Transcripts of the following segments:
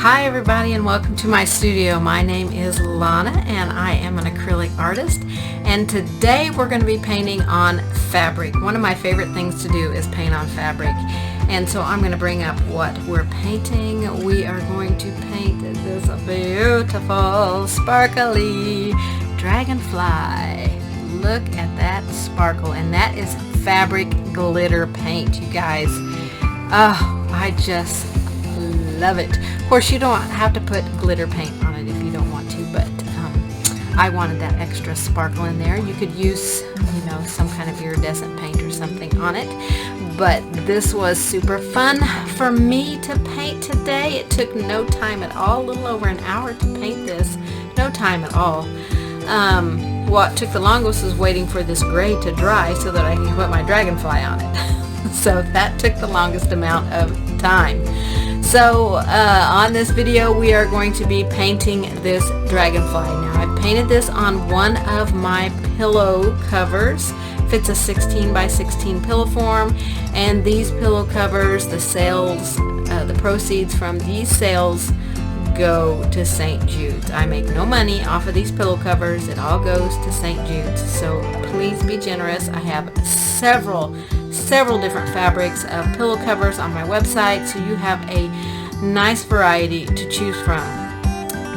Hi everybody and welcome to my studio. My name is Lonna and I am an acrylic artist, and today we're going to be painting on fabric. One of my favorite things to do is paint on fabric, and so I'm going to bring up what we're painting. We are going to paint this beautiful sparkly dragonfly. Look at that sparkle, and that is fabric glitter paint, you guys. Oh, I just love it. Of course, you don't have to put glitter paint on it if you don't want to, but I wanted that extra sparkle in there. You could use, you know, some kind of iridescent paint or something on it, but this was super fun for me to paint today. It took no time at all, a little over an hour to paint this. No time at all. What took the longest was waiting for this gray to dry so that I could put my dragonfly on it. So that took the longest amount of time. So on this video we are going to be painting this dragonfly. Now I've painted this on one of my pillow covers. Fits a 16 by 16 pillow form, and these pillow covers, the sales, the proceeds from these sales go to St. Jude's. I make no money off of these pillow covers. It all goes to St. Jude's. So please be generous. I have several different fabrics of pillow covers on my website, so you have a nice variety to choose from.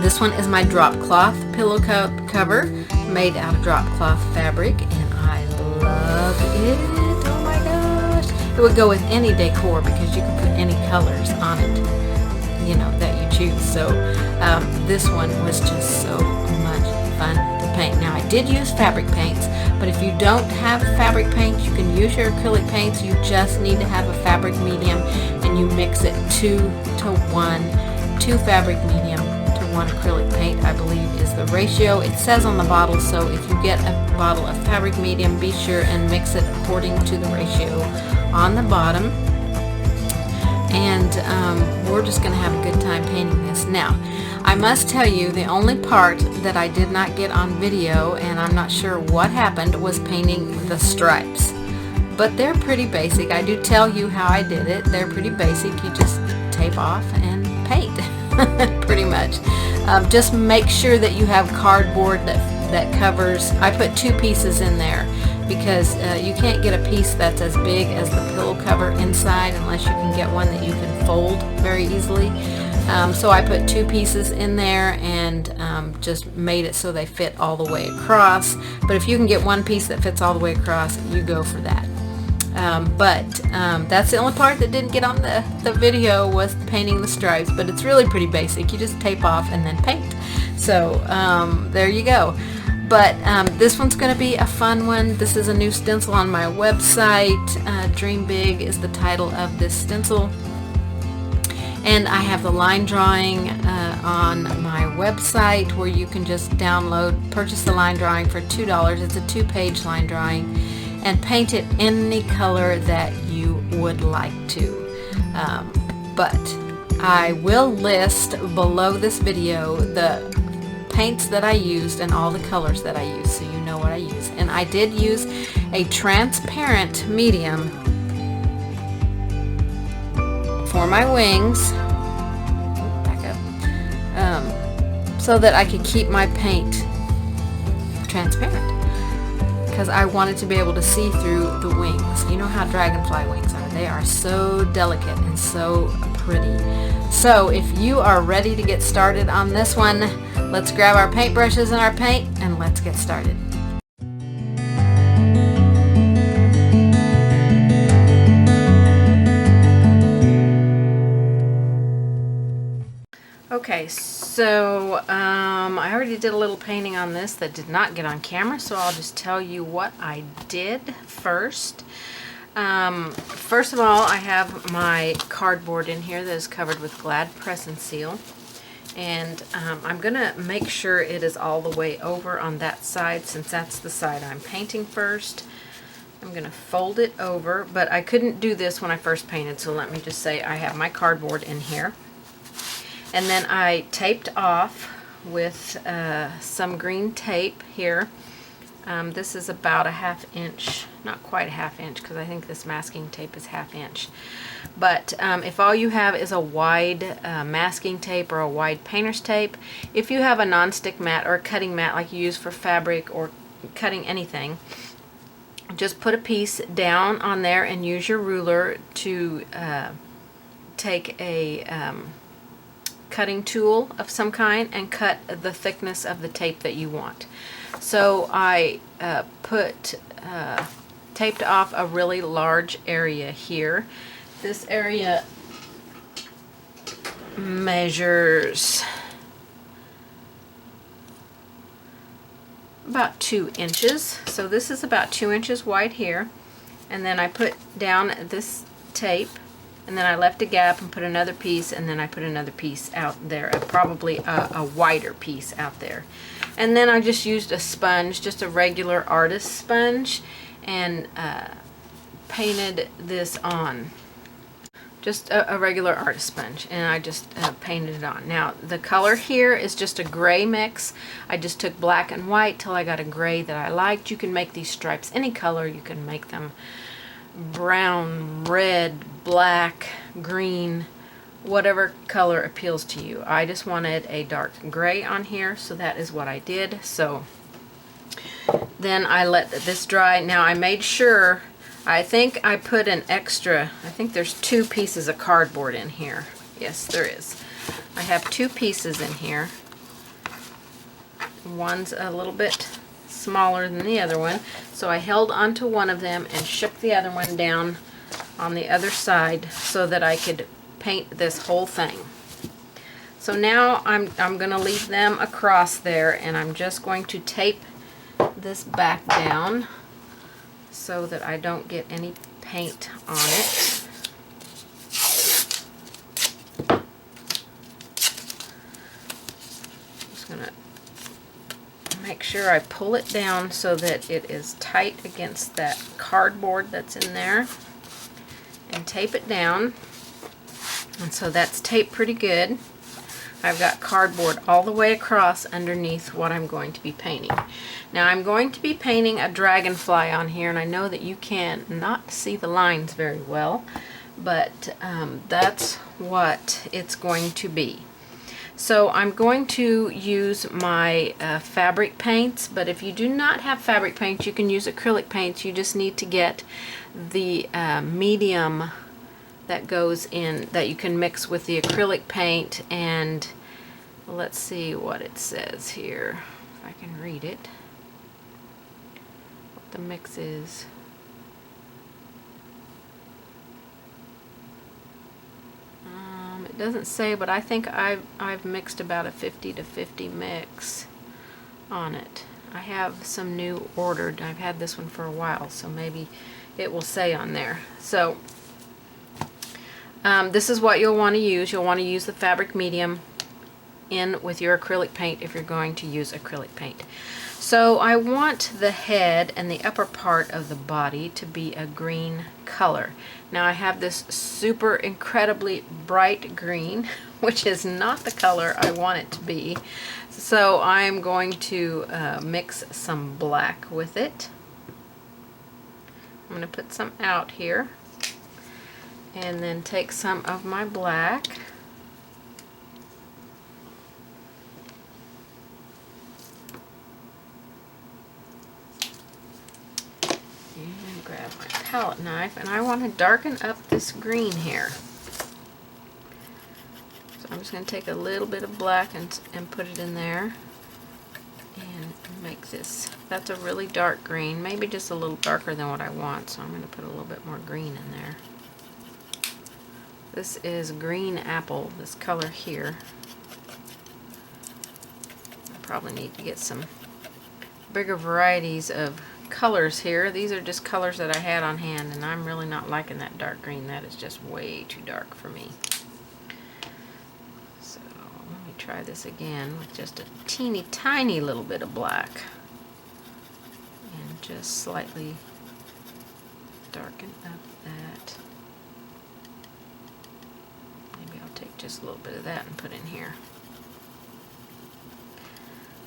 This one is my drop cloth pillow cover made out of drop cloth fabric, and I love it. Oh my gosh, it would go with any decor because you can put any colors on it, you know, that you choose. So this one was just so much fun to paint. Now I did use fabric paints, but if you don't have fabric paint, you can use your acrylic paints. You just need to have a fabric medium, and you mix it 2 to 1, 2 fabric medium to 1 acrylic paint, I believe is the ratio. It says on the bottle, so if you get a bottle of fabric medium, be sure and mix it according to the ratio on the bottom. And we're just going to have a good time painting this. Now, I must tell you, the only part that I did not get on video, and I'm not sure what happened, was painting the stripes. But they're pretty basic. I do tell you how I did it. They're pretty basic. You just tape off and paint, pretty much. Just make sure that you have cardboard that covers. I put 2 pieces in there because you can't get a piece that's as big as the pillow cover inside unless you can get one that you can fold very easily. So I put 2 pieces in there and just made it so they fit all the way across. But if you can get 1 piece that fits all the way across, you go for that. But that's the only part that didn't get on the video, was painting the stripes. But it's really pretty basic. You just tape off and then paint. So there you go. But this one's going to be a fun one. This is a new stencil on my website. Dream Big is the title of this stencil. And I have the line drawing on my website, where you can just purchase the line drawing for $2. It's a 2-page line drawing, and paint it any color that you would like to. But I will list below this video the paints that I used and all the colors that I used, so you know what I use. And I did use a transparent medium for my wings, back up, so that I could keep my paint transparent, because I wanted to be able to see through the wings. You know how dragonfly wings are. They are so delicate and so pretty. So if you are ready to get started on this one, let's grab our paintbrushes and our paint and let's get started. Okay, so I already did a little painting on this that did not get on camera, so I'll just tell you what I did first. First of all, I have my cardboard in here that is covered with Glad Press and Seal, and I'm going to make sure it is all the way over on that side, since that's the side I'm painting first. I'm going to fold it over, but I couldn't do this when I first painted, so let me just say I have my cardboard in here. And then I taped off with some green tape here. This is about a 1/2 inch, not quite a 1/2 inch, because I think this masking tape is 1/2 inch. But if all you have is a wide masking tape or a wide painter's tape, if you have a non-stick mat or a cutting mat like you use for fabric or cutting anything, just put a piece down on there and use your ruler to take a cutting tool of some kind and cut the thickness of the tape that you want. So I taped off a really large area here. This area measures about 2 inches. So this is about 2 inches wide here. And then I put down this tape, and then I left a gap and put another piece, and then I put another piece out there, probably a wider piece out there. And then I just used a sponge, just a regular artist sponge, and painted this on. Just a regular artist sponge, and I just painted it on. Now the color here is just a gray mix. I just took black and white till I got a gray that I liked. You can make these stripes any color. You can make them brown, red, black, green, whatever color appeals to you. I just wanted a dark gray on here, so that is what I did. So then I let this dry. Now I made sure, I think I put an extra, I think there's 2 pieces of cardboard in here. Yes, there is. I have 2 pieces in here. One's a little bit smaller than the other one, so I held onto one of them and shook the other one down on the other side so that I could paint this whole thing. So now I'm going to leave them across there, and I'm just going to tape this back down so that I don't get any paint on it. Just going to make sure I pull it down so that it is tight against that cardboard that's in there, and tape it down. And so that's taped pretty good. I've got cardboard all the way across underneath what I'm going to be painting. Now I'm going to be painting a dragonfly on here, and I know that you can not see the lines very well, but that's what it's going to be. So I'm going to use my fabric paints, but if you do not have fabric paints, you can use acrylic paints. You just need to get the medium that goes in, that you can mix with the acrylic paint. And let's see what it says here, if I can read it, what the mix is. It doesn't say, but I think I've mixed about a 50-50 mix on it. I have some new ordered. I've had this one for a while, so maybe it will say on there. So this is what you'll want to use. You'll want to use the fabric medium in with your acrylic paint if you're going to use acrylic paint. So I want the head and the upper part of the body to be a green color. Now I have this super incredibly bright green, which is not the color I want it to be. So I'm going to mix some black with it. I'm going to put some out here, and then take some of my black and grab my palette knife, and I want to darken up this green here. So I'm just going to take a little bit of black and put it in there and make this. That's a really dark green, maybe just a little darker than what I want, so I'm going to put a little bit more green in there. This is green apple, this color here. I probably need to get some bigger varieties of colors here. These are just colors that I had on hand, and I'm really not liking that dark green. That is just way too dark for me. So let me try this again with just a teeny tiny little bit of black, and just slightly darken up that. Maybe I'll take just a little bit of that and put in here.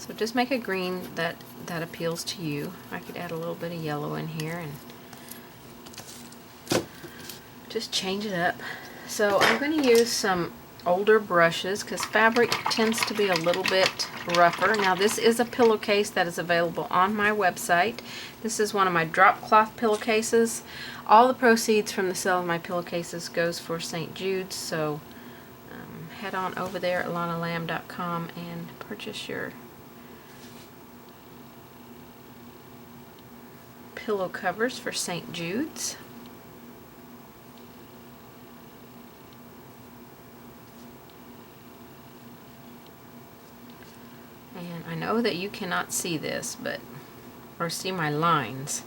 So just make a green that appeals to you. I could add a little bit of yellow in here and just change it up. So I'm going to use some older brushes because fabric tends to be a little bit rougher. Now this is a pillowcase that is available on my website. This is one of my drop cloth pillowcases. All the proceeds from the sale of my pillowcases goes for St. Jude's, so head on over there at lonnalamb.com and purchase your pillow covers for St. Jude's. And I know that you cannot see this, or see my lines.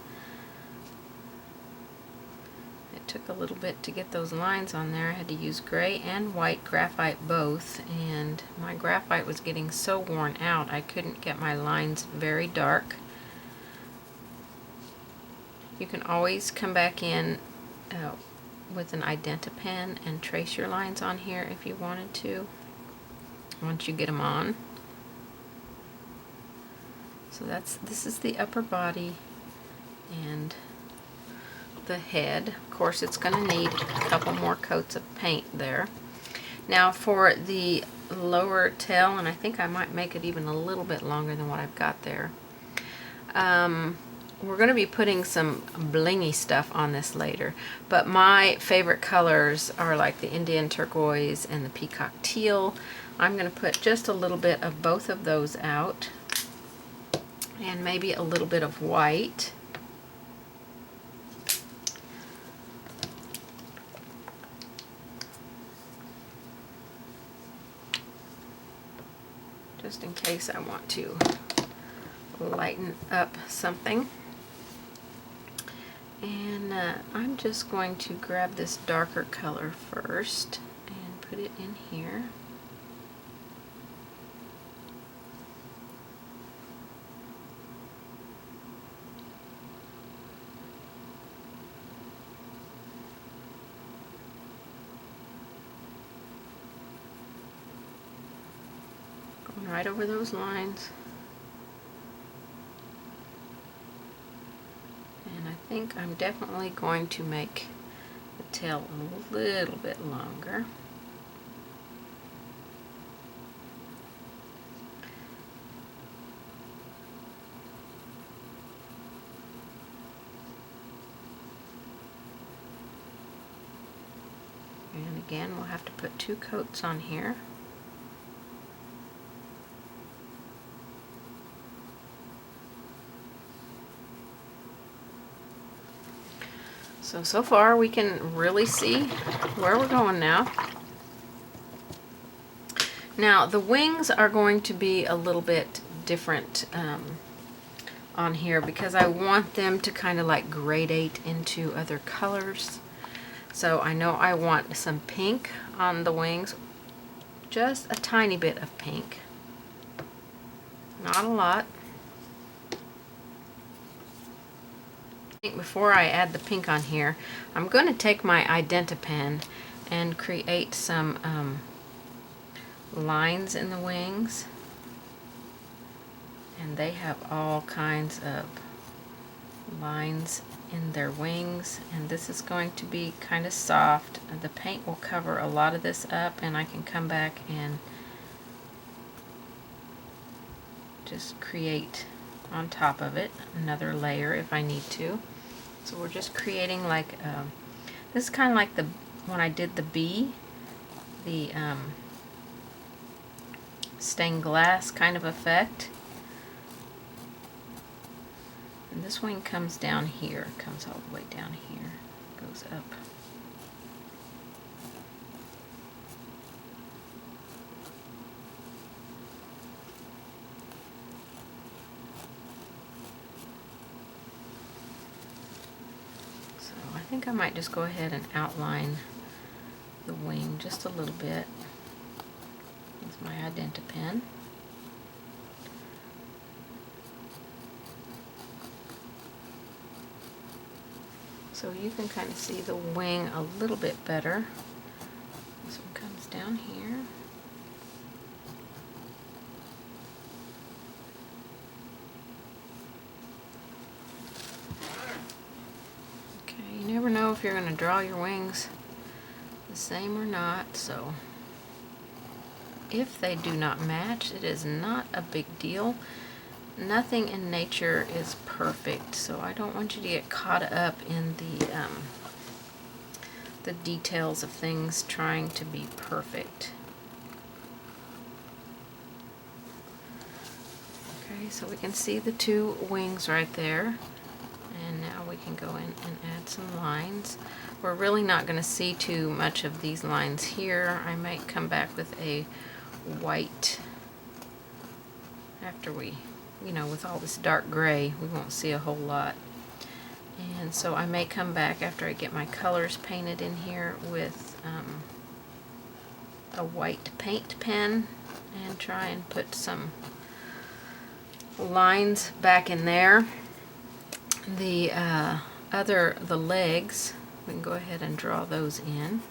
It took a little bit to get those lines on there. I had to use gray and white graphite both, and my graphite was getting so worn out I couldn't get my lines very dark. You can always come back in with an identa pen and trace your lines on here if you wanted to, once you get them on. So this is the upper body and the head. Of course, it's going to need a couple more coats of paint there. Now for the lower tail, and I think I might make it even a little bit longer than what I've got there. We're going to be putting some blingy stuff on this later, but my favorite colors are like the Indian Turquoise and the Peacock Teal. I'm going to put just a little bit of both of those out, and maybe a little bit of white. Just in case I want to lighten up something. And I'm just going to grab this darker color first and put it in here. Going right over those lines. I think I'm definitely going to make the tail a little bit longer. And again, we'll have to put 2 coats on here. So far we can really see where we're going now. Now the wings are going to be a little bit different on here because I want them to kind of like gradate into other colors. So I know I want some pink on the wings, just a tiny bit of pink, not a lot. Before I add the pink on here, I'm going to take my identa pen and create some lines in the wings, and they have all kinds of lines in their wings, and this is going to be kind of soft. The paint will cover a lot of this up, and I can come back and just create on top of it another layer if I need to. So we're just creating like this is kind of like when I did the bee, the stained glass kind of effect. And this wing comes down here, comes all the way down here, goes up. I think I might just go ahead and outline the wing just a little bit with my identa pen. So you can kind of see the wing a little bit better. This one comes down here. if you're going to draw your wings the same or not, so if they do not match, it is not a big deal. Nothing in nature is perfect, so I don't want you to get caught up in the details of things trying to be perfect. Okay, so we can see the two wings right there, and now we can go in and add some lines. We're really not going to see too much of these lines here. I might come back with a white after we, with all this dark gray, we won't see a whole lot. And so I may come back after I get my colors painted in here with a white paint pen and try and put some lines back in there. The legs, we can go ahead and draw those in.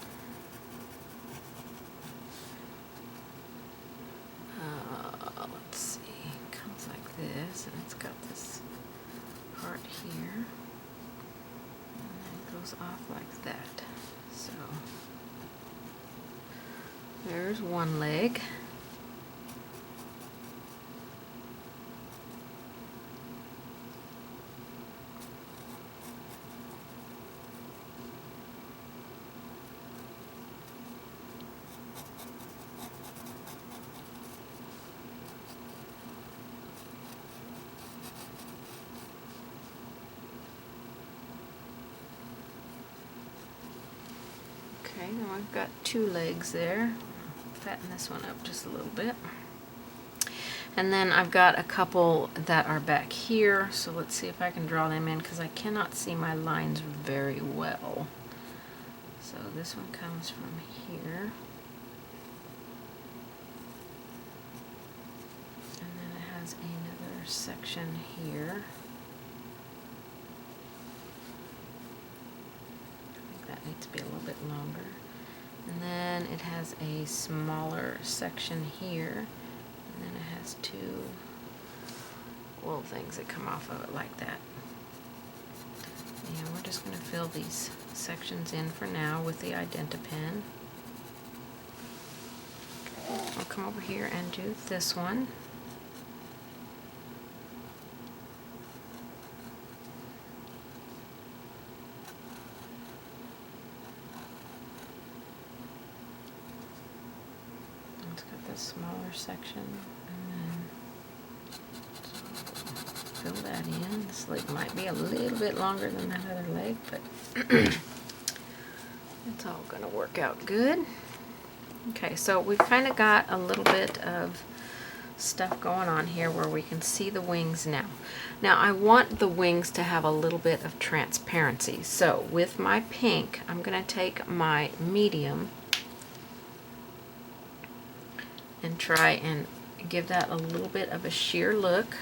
Let's see, it comes like this, and it's got this part here, and then it goes off like that. So there's one leg. Okay, now I've got two legs there. Fatten this one up just a little bit. And then I've got a couple that are back here, so let's see if I can draw them in because I cannot see my lines very well. So this one comes from here. And then it has another section here. That needs to be a little bit longer. And then it has a smaller section here. And then it has two little things that come off of it like that. And we're just going to fill these sections in for now with the identa pen. I'll come over here and do this one. Smaller section, and then fill that in. This leg might be a little bit longer than that other leg, but it's all going to work out good. Okay, so we've kind of got a little bit of stuff going on here where we can see the wings now. Now I want the wings to have a little bit of transparency, so with my pink I'm going to take my medium and try and give that a little bit of a sheer look.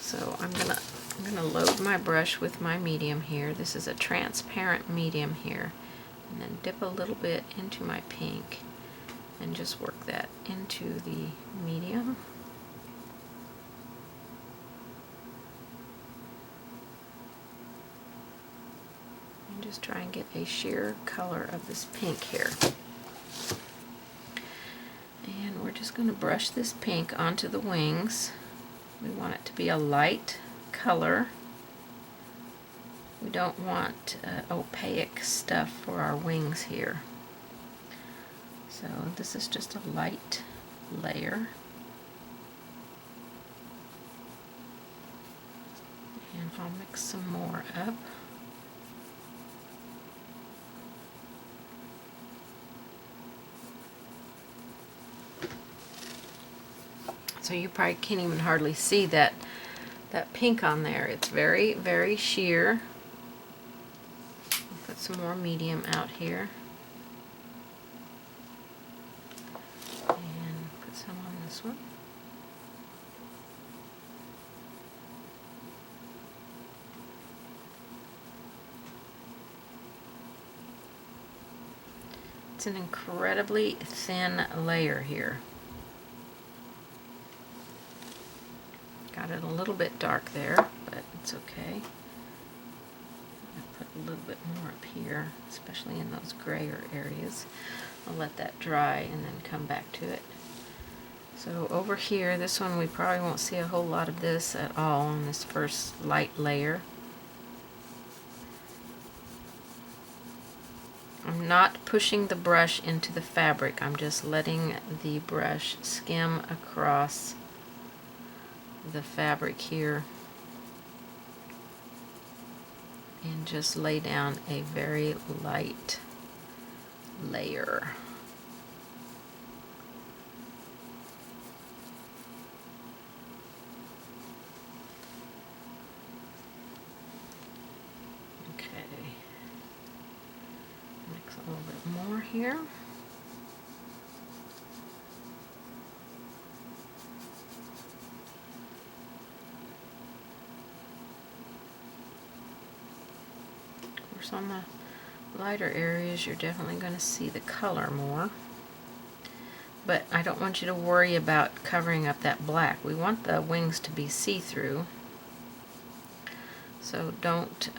So I'm gonna load my brush with my medium here. This is a transparent medium here, and then dip a little bit into my pink and just work that into the medium. Just try and get a sheer color of this pink here. And we're just going to brush this pink onto the wings. We want it to be a light color. We don't want opaque stuff for our wings here. So this is just a light layer. And I'll mix some more up. So you probably can't even hardly see that pink on there. It's very, very sheer. I'll put some more medium out here. And put some on this one. It's an incredibly thin layer here. Got it a little bit dark there, but it's okay. I'll put a little bit more up here, especially in those grayer areas. I'll let that dry and then come back to it. So over here, this one we probably won't see a whole lot of this at all on this first light layer. I'm not pushing the brush into the fabric. I'm just letting the brush skim across the fabric here and just lay down a very light layer. Mix a little bit more here. Of course, on the lighter areas, you're definitely going to see the color more. But I don't want you to worry about covering up that black. We want the wings to be see-through. So don't,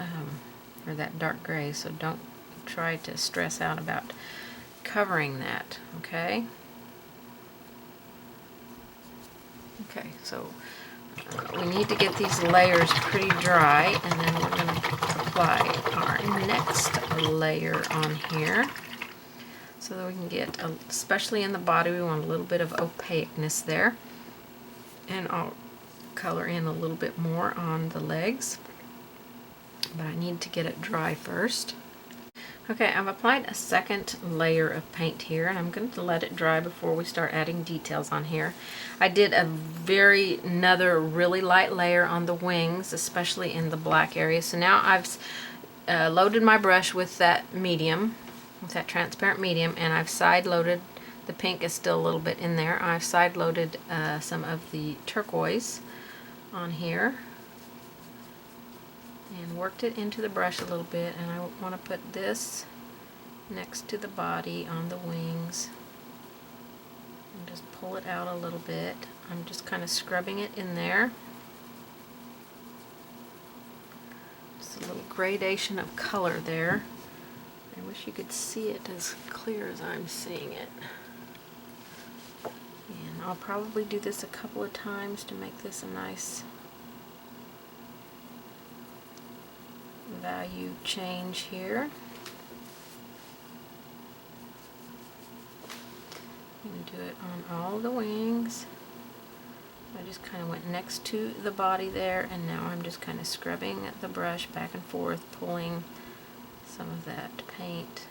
or that dark gray, so don't try to stress out about covering that, okay? Okay, so we need to get these layers pretty dry, and then we're going to apply our next layer on here so that we can get, especially in the body, we want a little bit of opaqueness there. And I'll color in a little bit more on the legs, but I need to get it dry first. Okay, I've applied a second layer of paint here, and I'm going to let it dry before we start adding details on here. I did another really light layer on the wings, especially in the black area. So now I've loaded my brush with that medium, with that transparent medium, and I've side loaded, the pink is still a little bit in there, I've side loaded some of the turquoise on here and worked it into the brush a little bit, and I want to put this next to the body on the wings and just pull it out a little bit. I'm just kind of scrubbing it in there. Just a little gradation of color there. I wish you could see it as clear as I'm seeing it. And I'll probably do this a couple of times to make this a nice value change here. I'm going to do it on all the wings. I just kind of went next to the body there, and now I'm just kind of scrubbing the brush back and forth, pulling some of that paint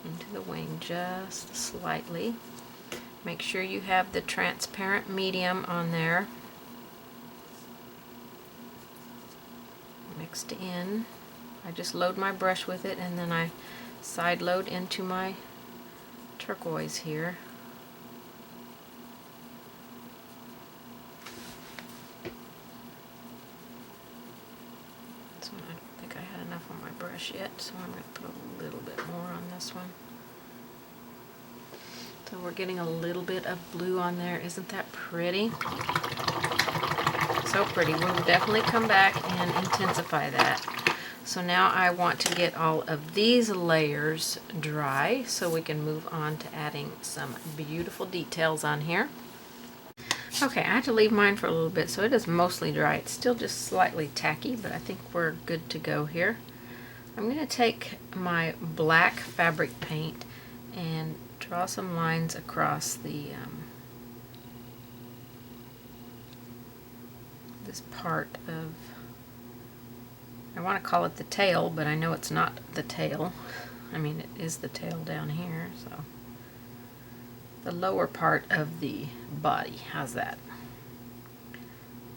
into the wing just slightly. Make sure you have the transparent medium on there mixed in. I just load my brush with it, and then I side load into my turquoise here. This one I don't think I had enough on my brush yet, so I'm going to put a little bit more on this one. So we're getting a little bit of blue on there. Isn't that pretty? So pretty. We'll definitely come back and intensify that. So now I want to get all of these layers dry so we can move on to adding some beautiful details on here. Okay, I had to leave mine for a little bit, so it is mostly dry. It's still just slightly tacky, but I think we're good to go here. I'm going to take my black fabric paint and draw some lines across the this part of, I want to call it the tail, but I know it's not the tail. I mean, it is the tail down here, so the lower part of the body. How's that?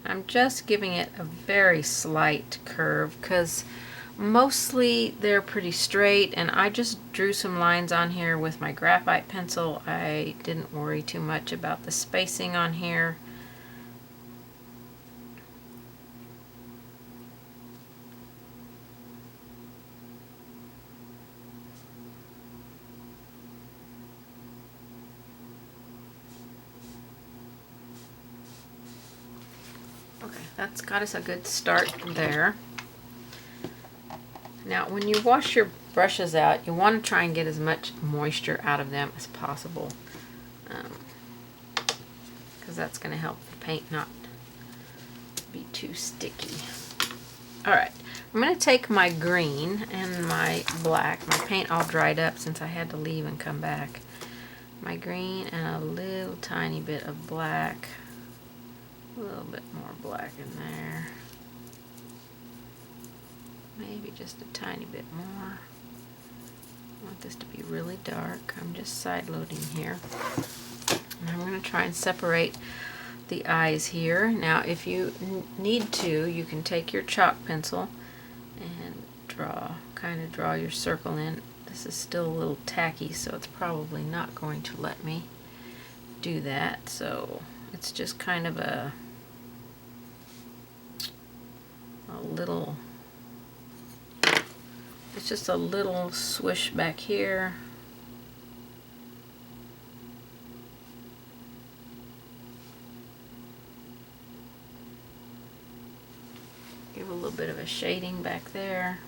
I'm just giving it a very slight curve because mostly they're pretty straight, and I just drew some lines on here with my graphite pencil. I didn't worry too much about the spacing on here. Okay, that's got us a good start there. Now, when you wash your brushes out, you want to try and get as much moisture out of them as possible, because that's going to help the paint not be too sticky. Alright, I'm going to take my green and my black, my paint all dried up since I had to leave and come back. My green and a little tiny bit of black, a little bit more black in there. Maybe just a tiny bit more. I want this to be really dark. I'm just side loading here. And I'm going to try and separate the eyes here. Now if you need to, you can take your chalk pencil and kind of draw your circle in. This is still a little tacky, so it's probably not going to let me do that. So it's just kind of a little, it's just a little swish back here. Give a little bit of a shading back there.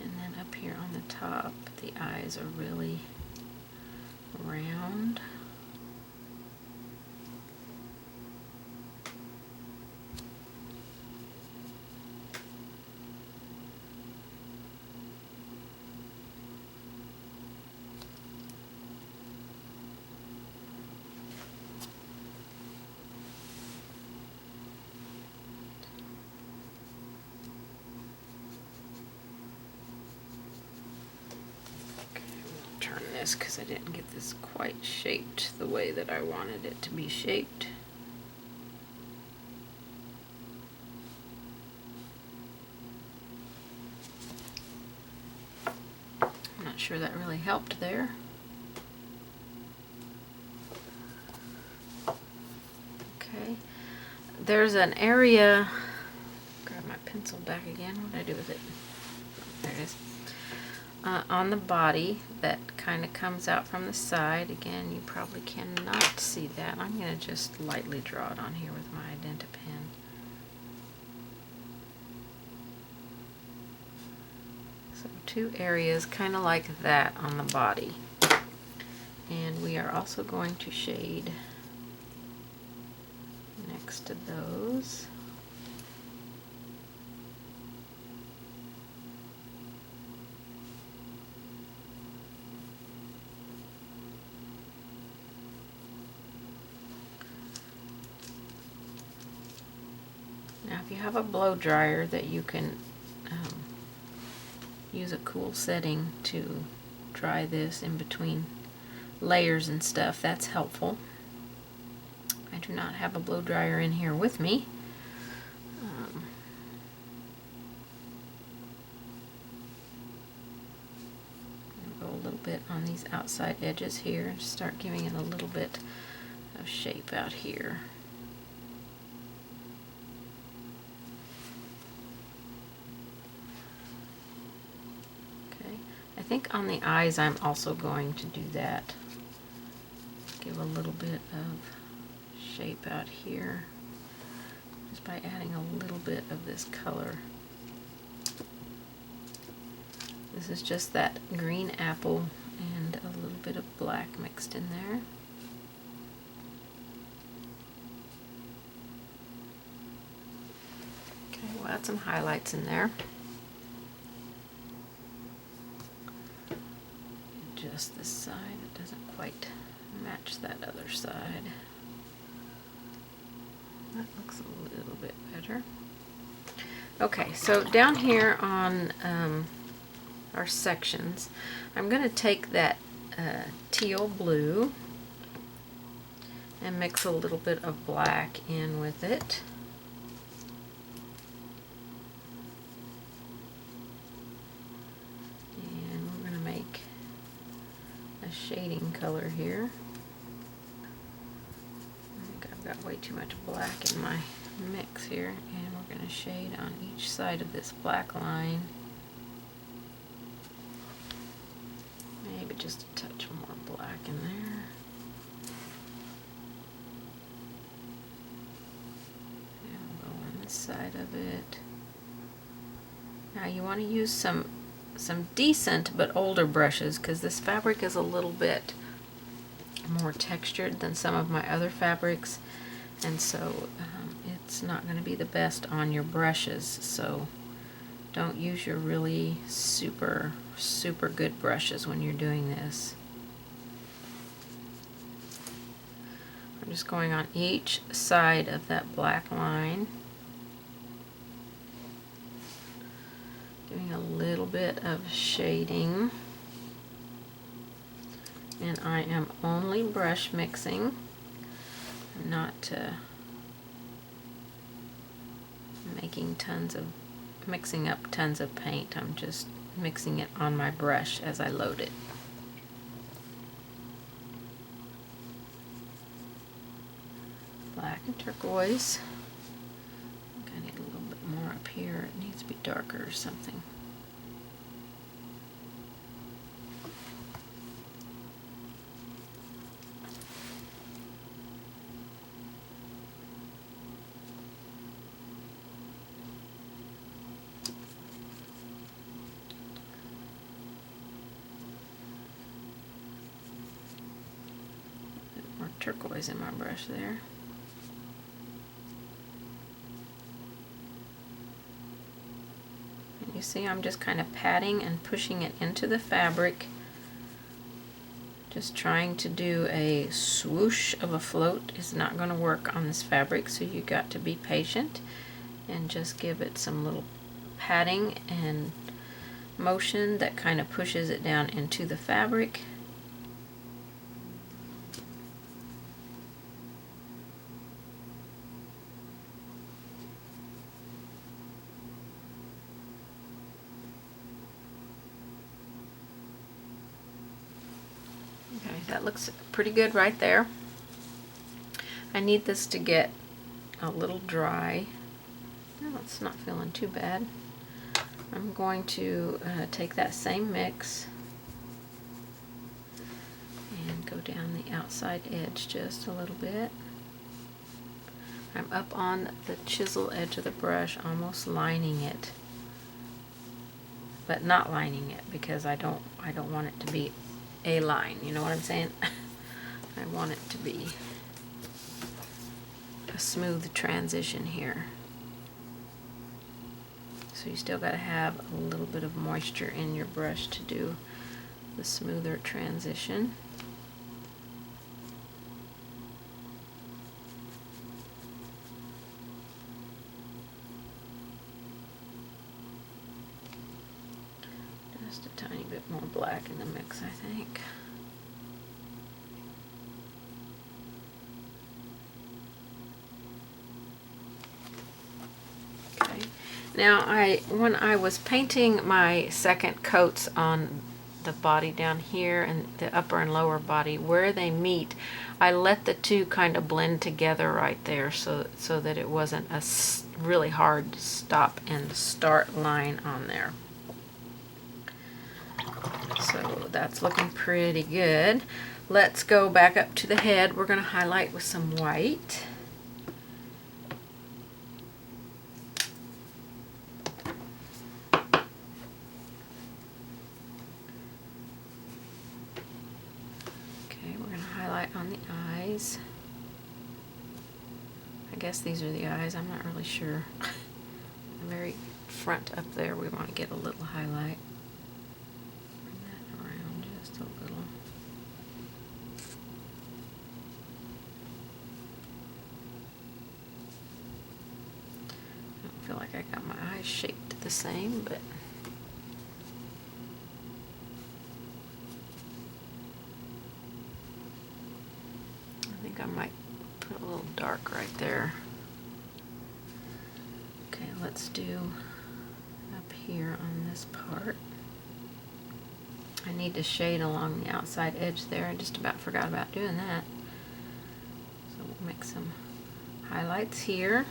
And then up here on the top, the eyes are really round. Because I didn't get this quite shaped the way that I wanted it to be shaped. I'm not sure that really helped there. Okay, there's an area, grab my pencil back again, what did I do with it? There it is. On the body that kind of comes out from the side. Again, you probably cannot see that. I'm going to just lightly draw it on here with my identa pen. So two areas kind of like that on the body. And we are also going to shade next to those. Now if you have a blow dryer that you can use a cool setting to dry this in between layers and stuff, that's helpful. I do not have a blow dryer in here with me. Go a little bit on these outside edges here and start giving it a little bit of shape out here. I think on the eyes I'm also going to do that. Give a little bit of shape out here just by adding a little bit of this color. This is just that green apple and a little bit of black mixed in there. Okay, we'll add some highlights in there. Just this side, it doesn't quite match that other side. That looks a little bit better. Okay, so down here on our sections, I'm going to take that teal blue and mix a little bit of black in with it. Shading color here. I think I've got way too much black in my mix here, and we're going to shade on each side of this black line. Maybe just a touch more black in there. side of it. Now you want to use some decent but older brushes, because this fabric is a little bit more textured than some of my other fabrics, and so it's not going to be the best on your brushes. So don't use your really super good brushes when you're doing this. I'm just going on each side of that black line, doing a little bit of shading, and I am only brush mixing. I'm not mixing up tons of paint. I'm just mixing it on my brush as I load it. Black and turquoise. I think I need a little bit more up here. It needs to be darker or something. A bit more turquoise in my brush there. You see, I'm just kind of patting and pushing it into the fabric, just trying to do a swoosh of a float. Is not going to work on this fabric, so you got to be patient and just give it some little patting and motion that kind of pushes it down into the fabric. Okay, that looks pretty good right there. I need this to get a little dry. No, it's not feeling too bad. I'm going to take that same mix and go down the outside edge just a little bit. I'm up on the chisel edge of the brush, almost lining it, but not lining it because I don't want it to be a line, you know what I'm saying? I want it to be a smooth transition here. So you still got to have a little bit of moisture in your brush to do the smoother transition. Just a tiny bit more black in the mix, I think. Okay. Now when I was painting my second coats on the body down here and the upper and lower body, where they meet, I let the two kind of blend together right there, so that it wasn't a really hard stop and start line on there. So that's looking pretty good. Let's go back up to the head. We're going to highlight with some white. Okay, we're going to highlight on the eyes. I guess these are the eyes. I'm not really sure. The very front up there, we want to get a little highlight. I feel like I got my eyes shaped the same, but I think I might put a little dark right there. Okay, let's do up here on this part. I need to shade along the outside edge there. I just about forgot about doing that. So we'll make some highlights here.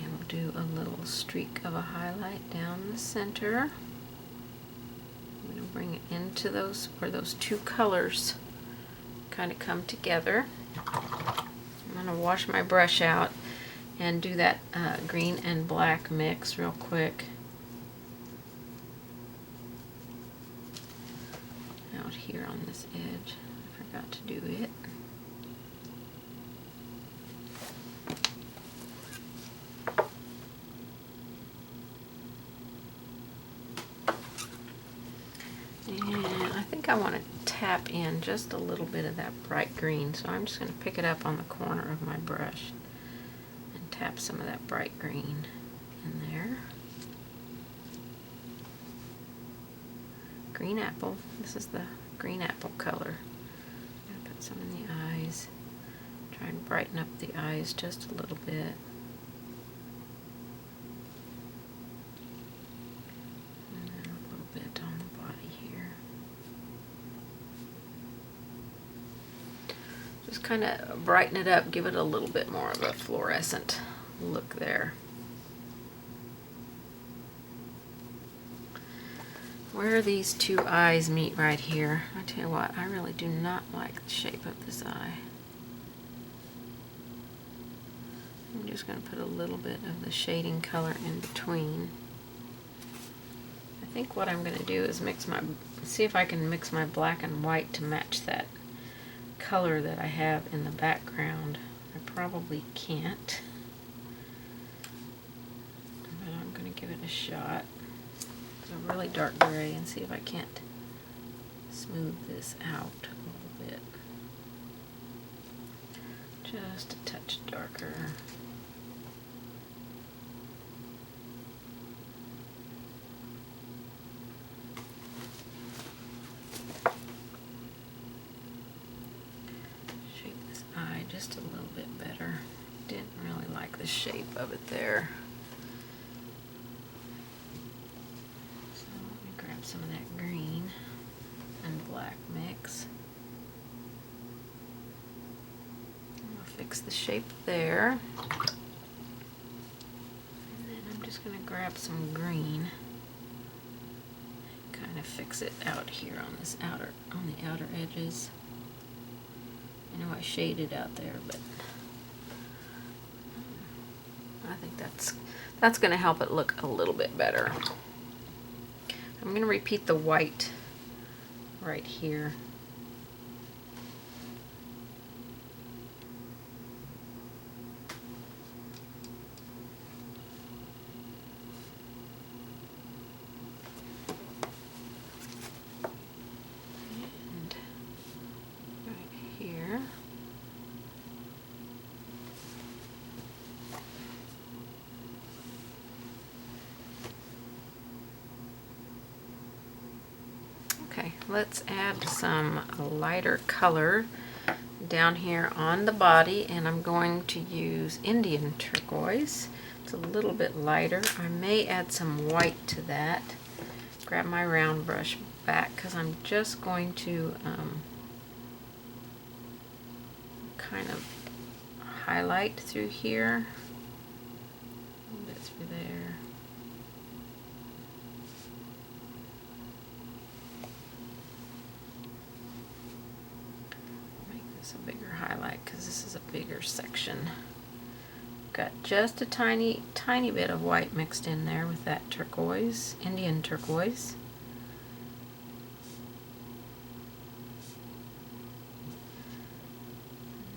And we'll do a little streak of a highlight down the center. I'm going to bring it into those, where those two colors kind of come together. I'm going to wash my brush out and do that green and black mix real quick. Out here on this edge, I forgot to do it. And I think I want to tap in just a little bit of that bright green, so I'm just going to pick it up on the corner of my brush and tap some of that bright green in there. Green apple. This is the green apple color. I'm going to put some in the eyes. Try and brighten up the eyes just a little bit. And then a little bit on the body here. Just kind of brighten it up, give it a little bit more of a fluorescent look there. Where these two eyes meet right here, I tell you what, I really do not like the shape of this eye. I'm just going to put a little bit of the shading color in between. I think what I'm going to do is see if I can mix my black and white to match that color that I have in the background. I probably can't, but I'm going to give it a shot. A really dark gray and see if I can't smooth this out a little bit. Just a touch darker. Shape this eye just a little bit better. Didn't really like the shape of it there. Some of that green and black mix. I'll fix the shape there. And then I'm just going to grab some green and kind of fix it out here on this on the outer edges. I know I shaded out there, but I think that's going to help it look a little bit better. I'm going to repeat the white right here. And right here. Okay, let's add some lighter color down here on the body, and I'm going to use Indian turquoise. It's a little bit lighter. I may add some white to that. Grab my round brush back because I'm just going to kind of highlight through here, a little bit through there. A bigger highlight because this is a bigger section. Got just a tiny bit of white mixed in there with that turquoise, Indian turquoise.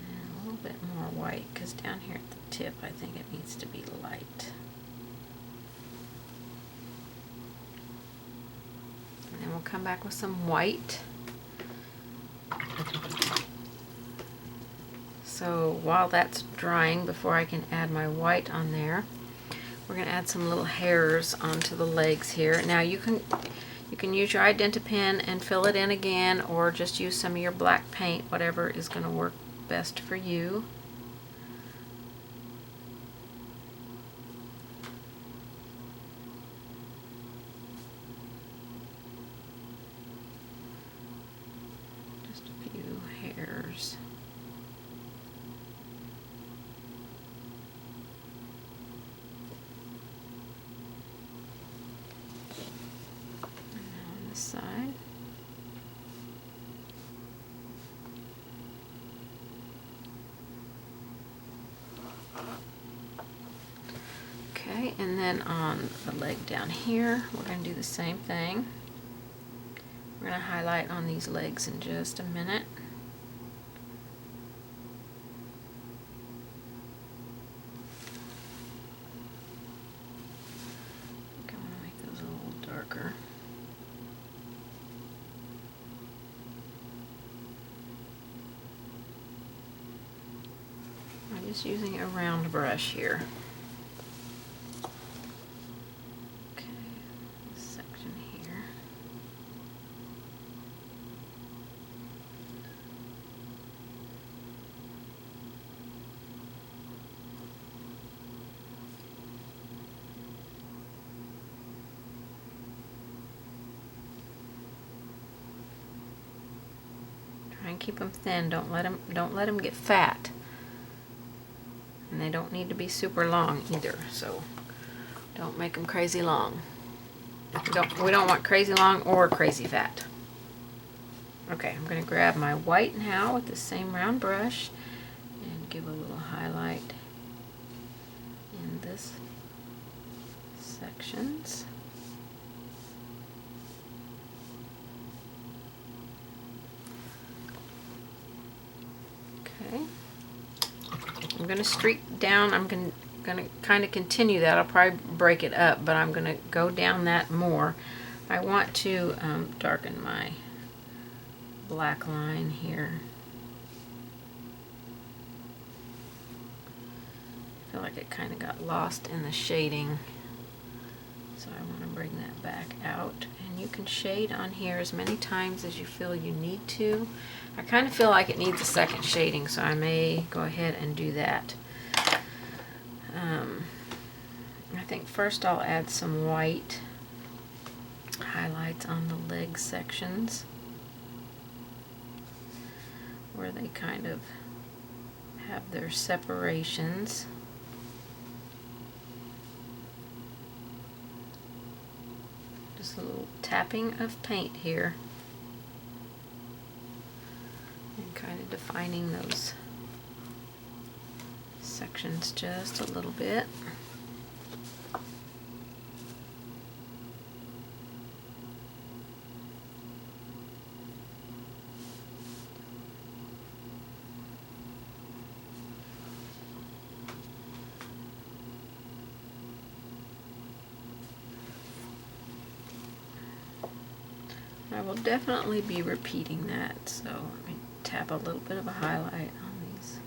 And a little bit more white because down here at the tip I think it needs to be light. And then we'll come back with some white. So while that's drying, before I can add my white on there, we're going to add some little hairs onto the legs here. Now you can use your identa pen and fill it in again, or just use some of your black paint, whatever is going to work best for you. Just a few hairs. Side. And then on the leg down here, we're going to do the same thing. We're going to highlight on these legs in just a minute. I think I want to make those a little darker. I'm just using a round brush here. Okay, this section here. Try and keep them thin. Don't let them get fat. And they don't need to be super long either, so don't make them crazy long. We don't want crazy long or crazy fat. Okay, I'm going to grab my white now with the same round brush and give a little highlight in this sections. Okay. I'm going to streak down. I'm going to kind of continue that. I'll probably break it up, but I'm going to go down that more. I want to darken my black line here. I feel like it kind of got lost in the shading, so I want to bring that back out. And you can shade on here as many times as you feel you need to. I kind of feel like it needs a second shading, so I may go ahead and do that. I think first I'll add some white highlights on the leg sections where they kind of have their separations. Just a little tapping of paint here. And kind of defining those sections just a little bit. I will definitely be repeating that, so let me tap a little bit of a highlight on these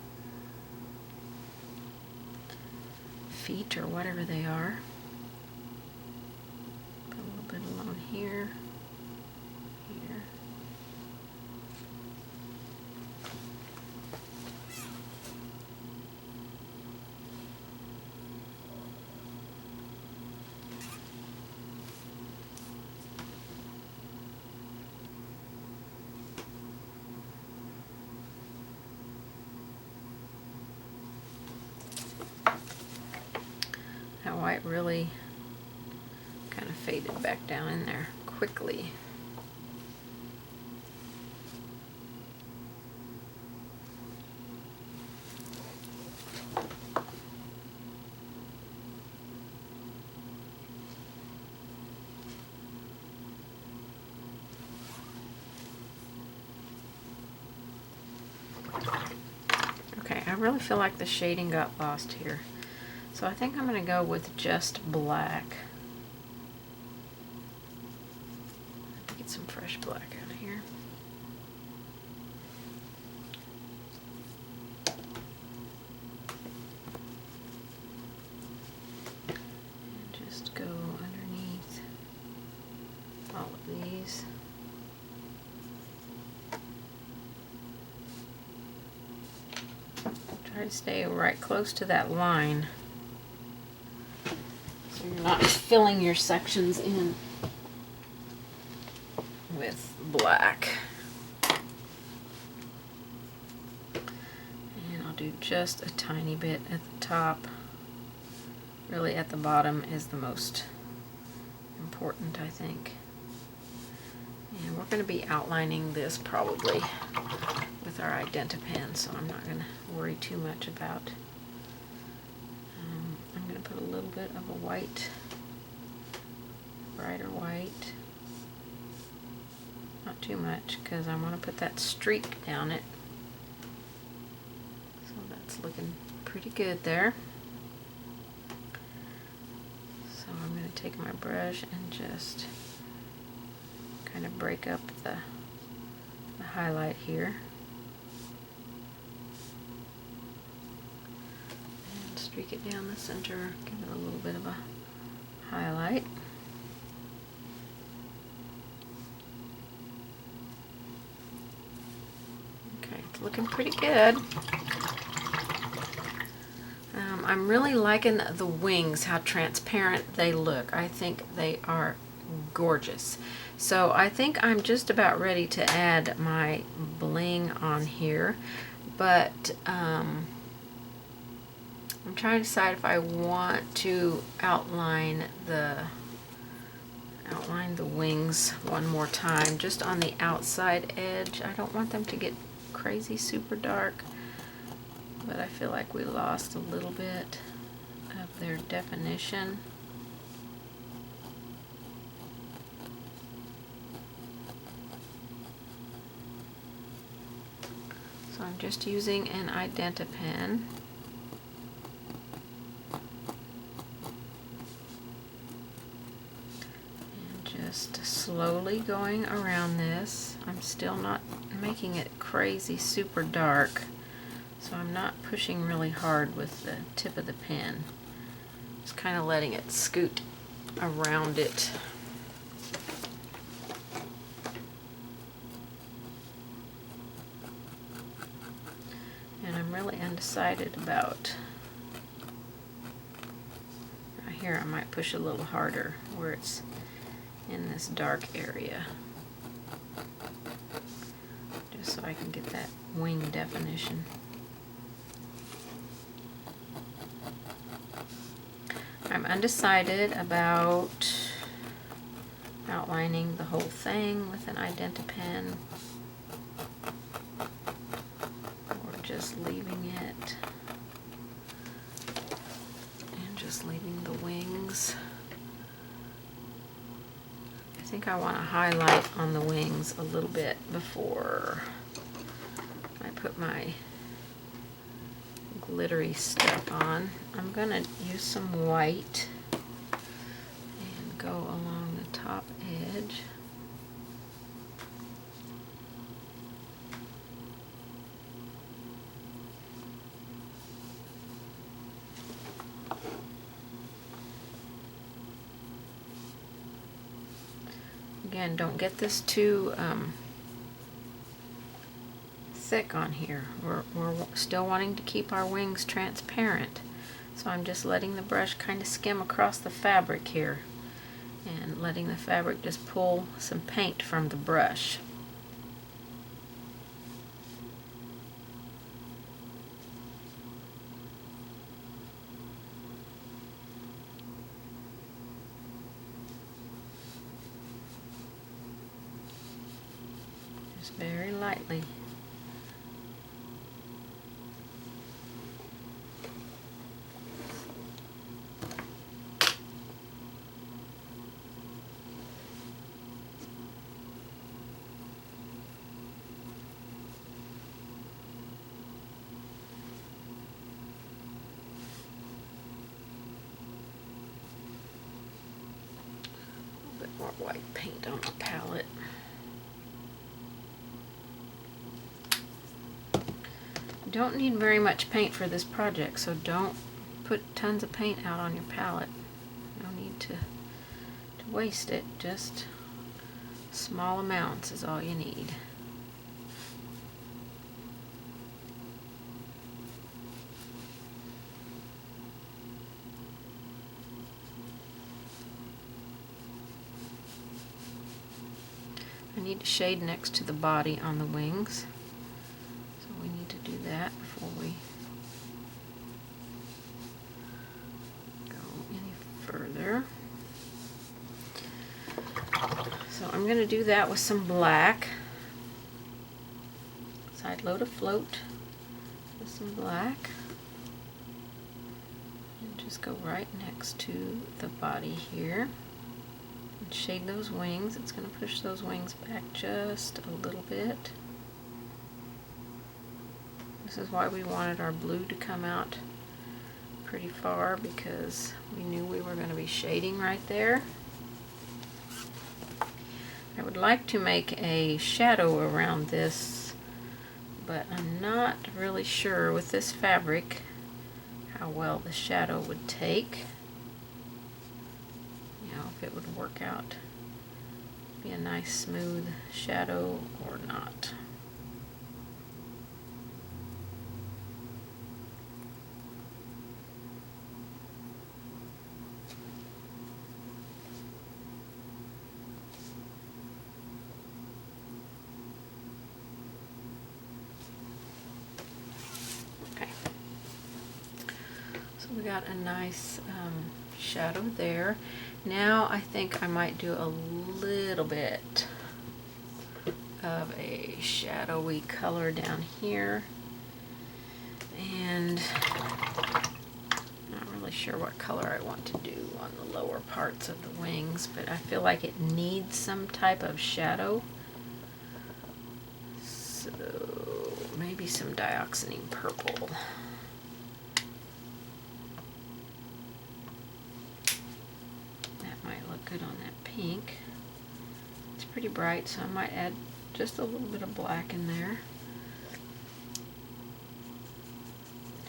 feet or whatever they are. Put a little bit along here, here. That white really kind of faded back down in there quickly. Okay, I really feel like the shading got lost here. So I think I'm going to go with just black. Get some fresh black out of here. And just go underneath all of these. Try to stay right close to that line. You're not filling your sections in with black. And I'll do just a tiny bit at the top. Really at the bottom is the most important, I think. And we're going to be outlining this probably with our identa pen, so I'm not going to worry too much about. I'm going to put a little bit of a white, brighter white. Not too much, because I want to put that streak down it. So that's looking pretty good there. So I'm going to take my brush and just kind of break up the highlight here. And streak it down the center, give it a little bit of a highlight. Okay, it's looking pretty good. I'm really liking the wings, how transparent they look. I think they are gorgeous. So I think I'm just about ready to add my bling on here, but I'm trying to decide if I want to outline the wings one more time, just on the outside edge. I don't want them to get crazy super dark, but I feel like we lost a little bit of their definition. So I'm just using an identa pen. And just slowly going around this. I'm still not making it crazy super dark, so I'm not pushing really hard with the tip of the pen. Just kind of letting it scoot around it. And I'm really undecided about, right here I might push a little harder where it's in this dark area, just so I can get that wing definition. I'm undecided about outlining the whole thing with an identa pen, or just leaving it and just leaving the wings. I think I want to highlight on the wings a little bit before I put my glittery stuff on. I'm going to use some white and go along the top edge. Again, don't get this too thick on here. We're still wanting to keep our wings transparent. So I'm just letting the brush kind of skim across the fabric here and letting the fabric just pull some paint from the brush. Just very lightly. More white paint on the palette. You don't need very much paint for this project, so don't put tons of paint out on your palette. No need to waste it. Just small amounts is all you need. I need to shade next to the body on the wings, so we need to do that before we go any further. So I'm going to do that with some black. Side load a float with some black. And just go right next to the body here and shade those wings. It's going to push those wings back just a little bit. This is why we wanted our blue to come out pretty far, because we knew we were going to be shading right there. I would like to make a shadow around this, but I'm not really sure with this fabric how well the shadow would take. You know, if it would work out, be a nice smooth shadow or not. We got a nice shadow there. Now I think I might do a little bit of a shadowy color down here, and not really sure what color I want to do on the lower parts of the wings, but I feel like it needs some type of shadow, so maybe some Dioxazine Purple. Good on that pink. It's pretty bright, so I might add just a little bit of black in there,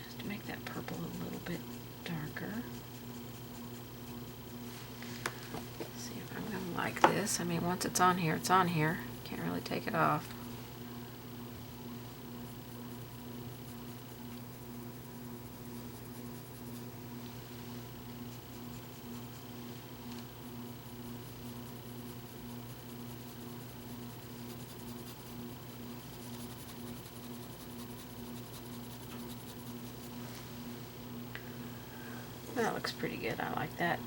just to make that purple a little bit darker. Let's see if I'm going to like this. I mean, once it's on here, it's on here. Can't really take it off. That looks pretty good. I like that.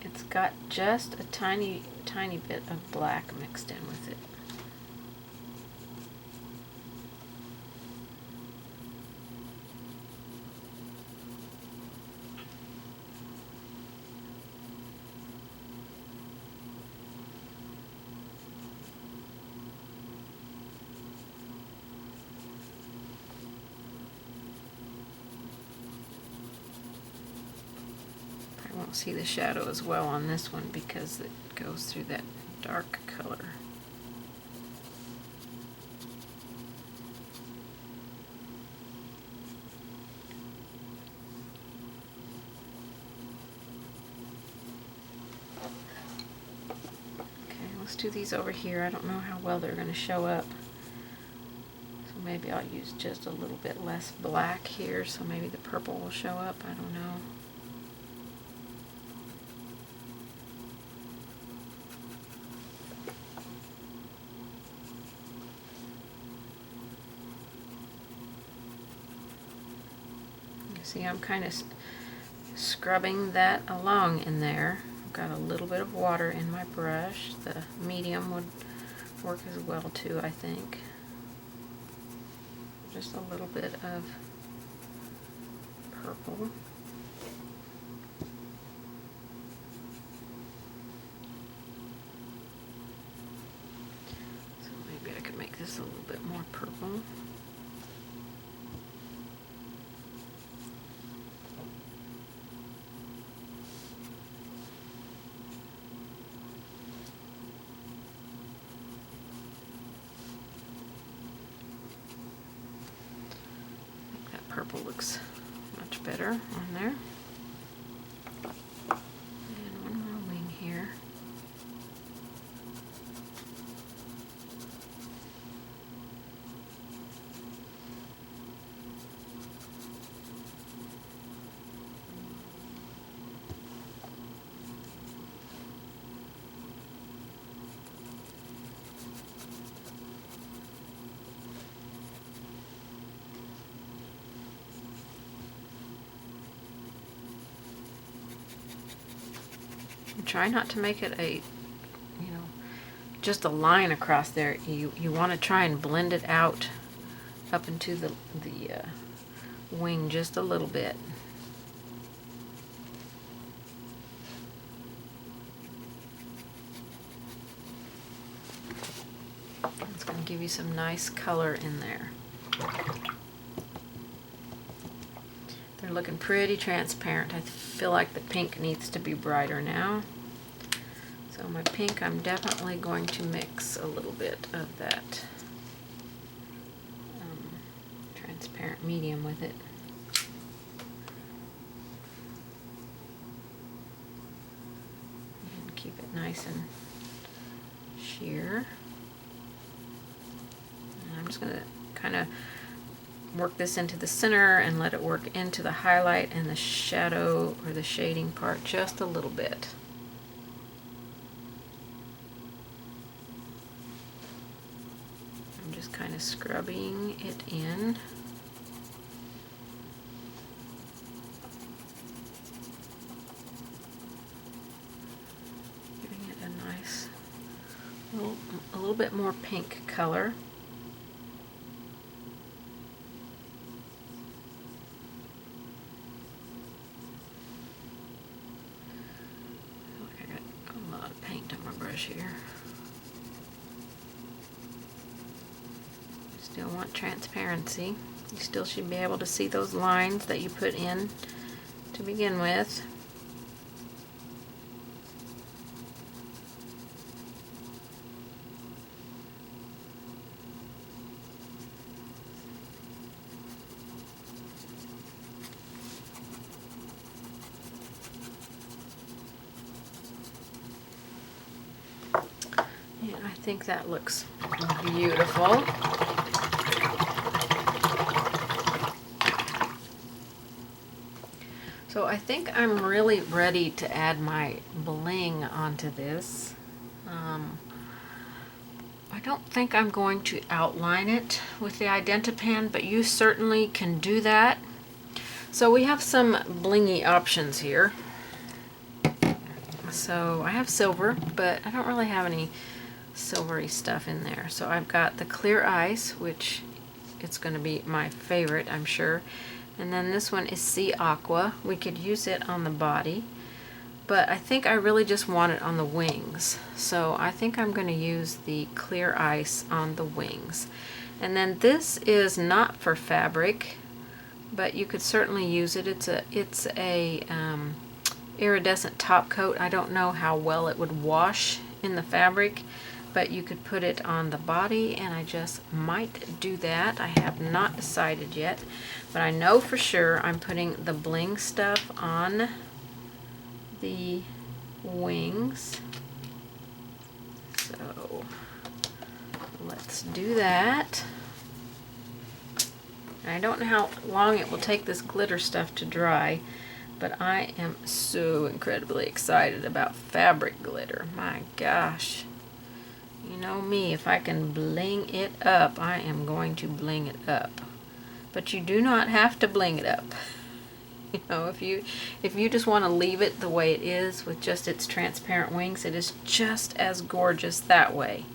It's got just a tiny bit of black mixed in with it. Won't see the shadow as well on this one because it goes through that dark color. Okay, let's do these over here. I don't know how well they're going to show up, so maybe I'll use just a little bit less black here, so maybe the purple will show up. I don't know. See, I'm kind of scrubbing that along in there. I've got a little bit of water in my brush. The medium would work as well too, I think. Just a little bit of purple. So maybe I could make this a little bit more purple. Purple looks much better on there. And one more wing here. Try not to make it a, just a line across there. You want to try and blend it out up into the wing just a little bit. It's going to give you some nice color in there. They're looking pretty transparent. I feel like the pink needs to be brighter now. So my pink, I'm definitely going to mix a little bit of that transparent medium with it. And keep it nice and sheer. And I'm just going to kind of work this into the center and let it work into the highlight and the shadow or the shading part just a little bit. I'm just kind of scrubbing it in. Giving it a nice, a little bit more pink color. Here. Still want transparency. You still should be able to see those lines that you put in to begin with. I think that looks beautiful. So I think I'm really ready to add my bling onto this. I don't think I'm going to outline it with the identa pen, but you certainly can do that. So we have some blingy options here. So I have silver, but I don't really have any silvery stuff in there. So I've got the clear ice, which it's going to be my favorite, I'm sure. And then this one is Sea Aqua. We could use it on the body, but I think I really just want it on the wings. So I think I'm going to use the clear ice on the wings. And then this is not for fabric, but you could certainly use it. It's a iridescent top coat. I don't know how well it would wash in the fabric, but you could put it on the body, and I just might do that. I have not decided yet, but I know for sure I'm putting the bling stuff on the wings. So let's do that. I don't know how long it will take this glitter stuff to dry, but I am so incredibly excited about fabric glitter. My gosh. You know me, if I can bling it up, I am going to bling it up. But you do not have to bling it up. You know, if you just want to leave it the way it is with just its transparent wings, it is just as gorgeous that way.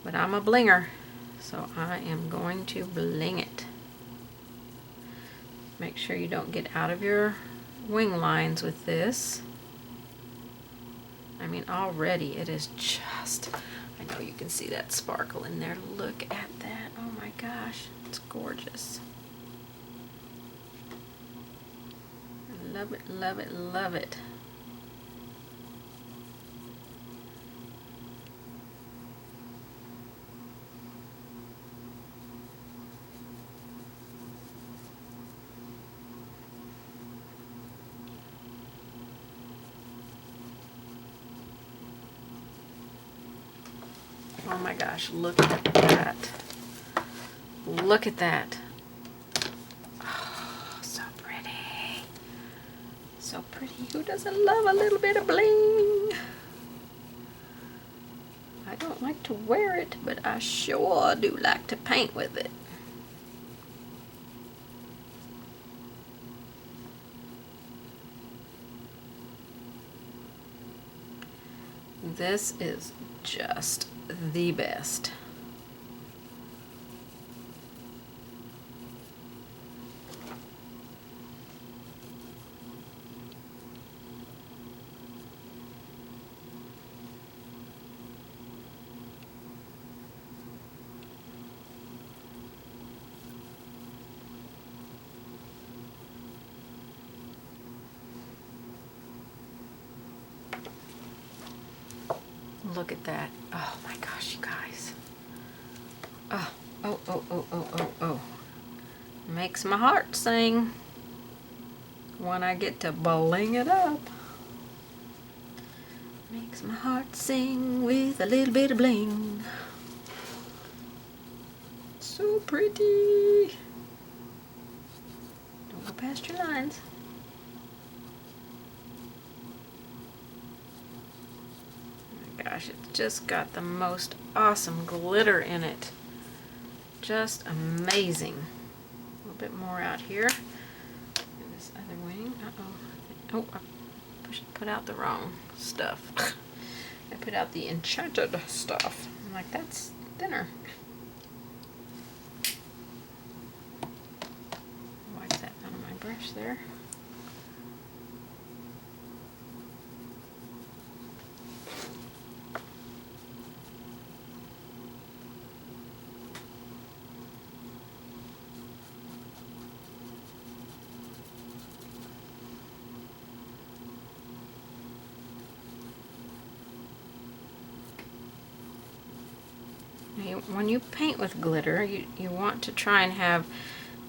But I'm a blinger, so I am going to bling it. Make sure you don't get out of your wing lines with this. I mean, already it is just, I know you can see that sparkle in there. Look at that. Oh my gosh, it's gorgeous. Love it, love it, love it. Oh my gosh, look at that. Look at that. Oh, so pretty. So pretty. Who doesn't love a little bit of bling? I don't like to wear it, but I sure do like to paint with it. This is just the best. look at that. Oh my gosh, you guys. Oh, oh, oh, oh, oh, oh, oh. Makes my heart sing when I get to bling it up. Makes my heart sing with a little bit of bling. So pretty. Don't go past your lines. Oh my gosh, it's just got the most awesome glitter in it. Just amazing. A little bit more out here. And this other wing. Uh-oh. Oh, I put out the wrong stuff. I put out the enchanted stuff. I'm like, that's thinner. Wipe that out of my brush there. When you paint with glitter, you want to try and have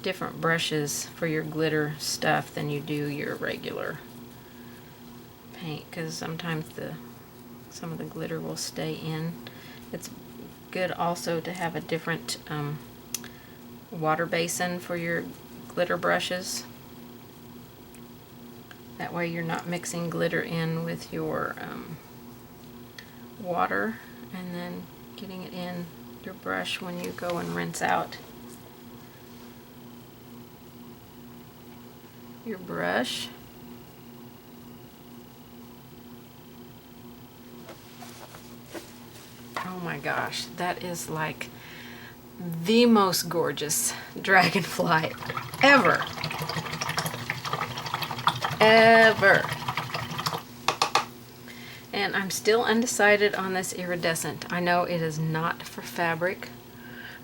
different brushes for your glitter stuff than you do your regular paint, because sometimes some of the glitter will stay in. It's good also to have a different water basin for your glitter brushes. That way you're not mixing glitter in with your water and then getting it in your brush when you go and rinse out your brush. Oh my gosh, that is like the most gorgeous dragonfly ever. Ever. And I'm still undecided on this iridescent. I know it is not for fabric.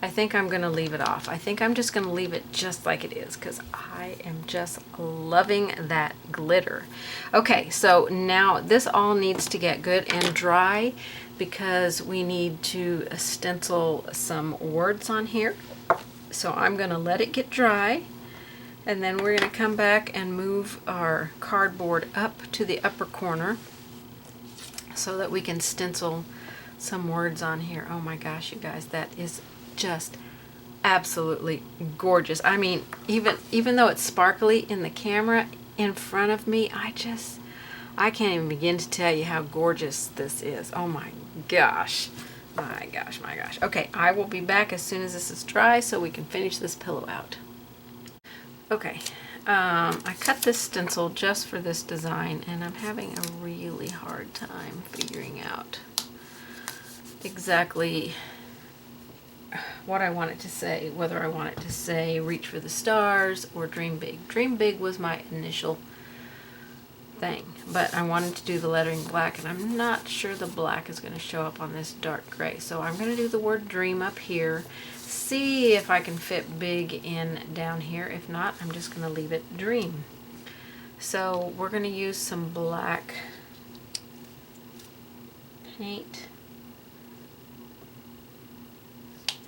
I think I'm going to leave it off. I think I'm just going to leave it just like it is because I am just loving that glitter. Okay, so now this all needs to get good and dry because we need to stencil some words on here. So I'm going to let it get dry, and then we're going to come back and move our cardboard up to the upper corner so that we can stencil some words on here. Oh my gosh, you guys, that is just absolutely gorgeous. I mean, even though it's sparkly in the camera in front of me, I can't even begin to tell you how gorgeous this is. Oh my gosh. My gosh, my gosh. Okay, I will be back as soon as this is dry so we can finish this pillow out. Okay, I cut this stencil just for this design, and I'm having a really hard time figuring out exactly what I want it to say, whether I want it to say reach for the stars or dream big. Dream big was my initial thing, but I wanted to do the lettering black, and I'm not sure the black is going to show up on this dark gray. So I'm going to do the word dream up here, see if I can fit big in down here. If not, I'm just going to leave it dream. So we're going to use some black paint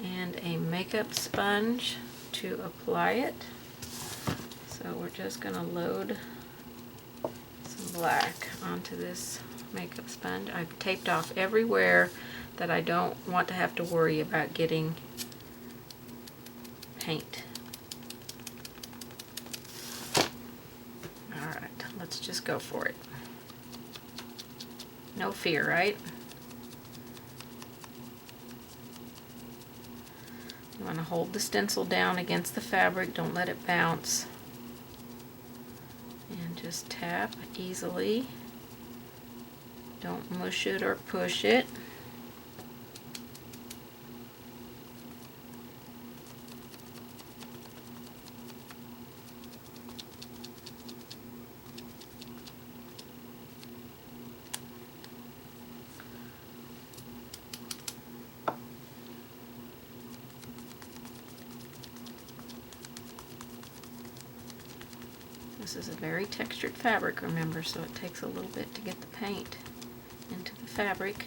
and a makeup sponge to apply it. So we're just going to load some black onto this makeup sponge. I've taped off everywhere that I don't want to have to worry about getting paint. Alright, let's just go for it. No fear, right? You want to hold the stencil down against the fabric, don't let it bounce. And just tap easily. Don't mush it or push it. This is a very textured fabric, remember, so it takes a little bit to get the paint into the fabric.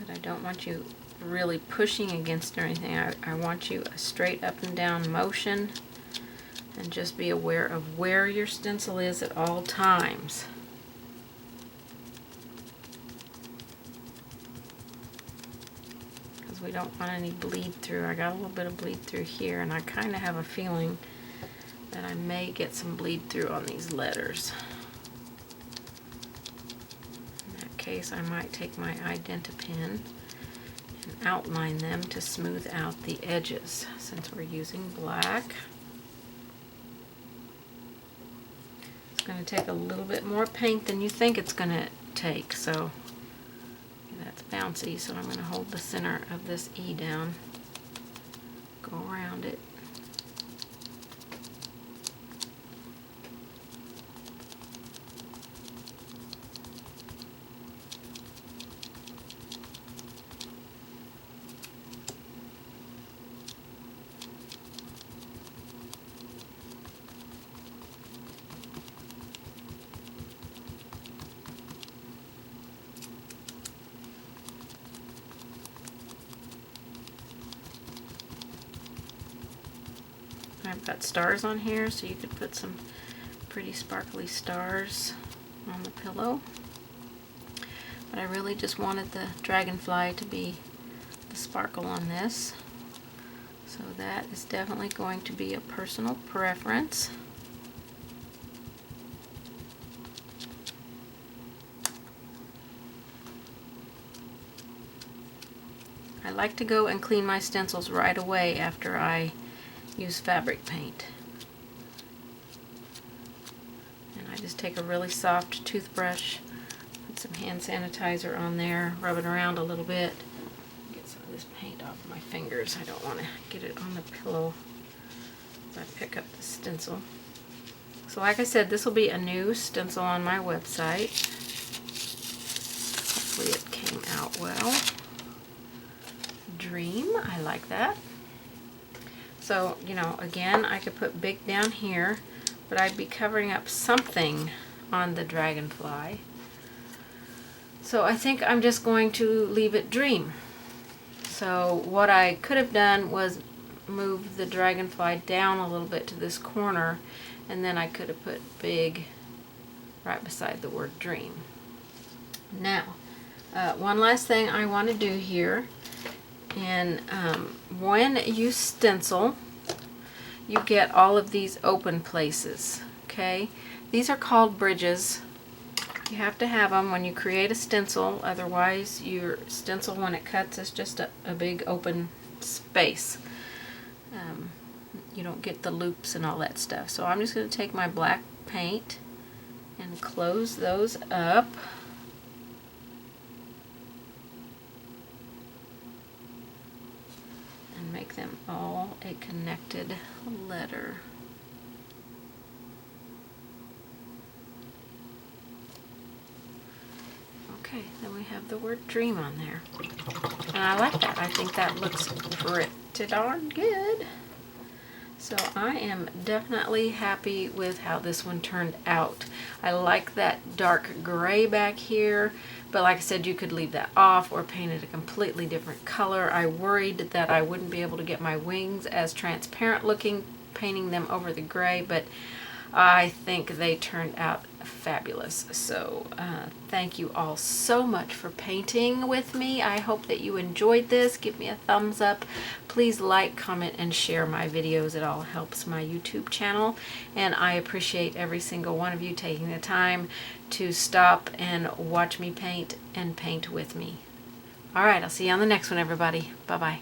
but I don't want you really pushing against or anything. I want you a straight up and down motion, and just be aware of where your stencil is at all times. Because we don't want any bleed through. I got a little bit of bleed through here, and I kind of have a feeling that I may get some bleed through on these letters. In that case, I might take my identa pen and outline them to smooth out the edges, since we're using black. It's going to take a little bit more paint than you think it's going to take, so that's bouncy, so I'm going to hold the center of this E down, go around it. I've got stars on here, so you could put some pretty sparkly stars on the pillow. But I really just wanted the dragonfly to be the sparkle on this. So that is definitely going to be a personal preference. I like to go and clean my stencils right away after I use fabric paint. And I just take a really soft toothbrush, put some hand sanitizer on there, rub it around a little bit, get some of this paint off my fingers. I don't want to get it on the pillow as I pick up the stencil. So like I said, this will be a new stencil on my website. Hopefully it came out well. Dream, I like that. So, you know, again, I could put big down here, but I'd be covering up something on the dragonfly. So I think I'm just going to leave it dream. So what I could have done was move the dragonfly down a little bit to this corner, and then I could have put big right beside the word dream. Now, one last thing I want to do here. And when you stencil, you get all of these open places, okay? These are called bridges. You have to have them when you create a stencil, otherwise your stencil, when it cuts, is just a big open space. You don't get the loops and all that stuff. So I'm just going to take my black paint and close those up. Make them all a connected letter. Okay, then we have the word dream on there. And I like that. I think that looks pretty darn good. So I am definitely happy with how this one turned out. I like that dark gray back here, but like I said, you could leave that off or paint it a completely different color. I worried that I wouldn't be able to get my wings as transparent looking painting them over the gray, but I think they turned out fabulous. So thank you all so much for painting with me. I hope that you enjoyed this. Give me a thumbs up. Please like, comment, and share my videos. It all helps my YouTube channel, and I appreciate every single one of you taking the time to stop and watch me paint and paint with me. All right, I'll see you on the next one, everybody. Bye-bye.